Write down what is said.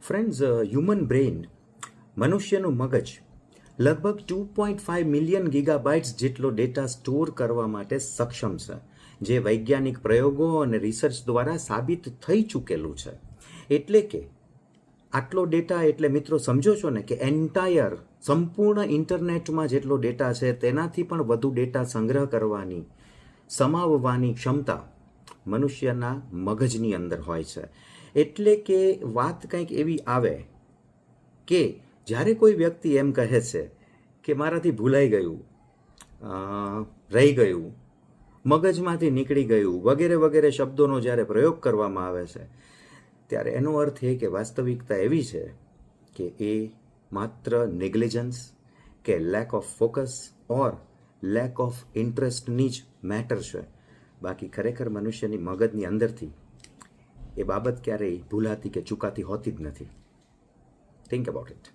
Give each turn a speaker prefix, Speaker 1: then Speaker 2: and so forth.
Speaker 1: Friends, human brain, મનુષ્યનું મગજ લગભગ 2.5 મિલિયન ગીગાબાઇટ્સ જેટલો ડેટા સ્ટોર કરવા માટે સક્ષમ છે, જે વૈજ્ઞાનિક પ્રયોગો અને રિસર્ચ દ્વારા સાબિત થઈ ચૂકેલું છે. એટલે કે આટલો ડેટા એટલે મિત્રો સમજો છો ને કે એન્ટાયર સંપૂર્ણ ઇન્ટરનેટમાં જેટલો ડેટા છે તેનાથી પણ વધુ ડેટા સંગ્રહ કરવાની, સમાવવાની ક્ષમતા મનુષ્યના મગજની અંદર હોય છે. એટલે કે વાત કંઈક એવી આવે કે જ્યારે કોઈ વ્યક્તિ એમ કહે છે કે મારાથી ભૂલાઈ ગયું, રહી ગયું, મગજમાંથી નીકળી ગયું વગેરે વગેરે શબ્દોનો જ્યારે પ્રયોગ કરવામાં આવે છે ત્યારે એનો અર્થ એ કે વાસ્તવિકતા એવી છે કે એ માત્ર નેગ્લિજન્સ કે lack of focus or lack of ઇન્ટરેસ્ટની જ મેટર છે. બાકી ખરેખર મનુષ્યની મગજની અંદરથી એ બાબત ક્યારેય ભૂલાતી કે ચૂકાતી હોતી જ નથી. Think about it.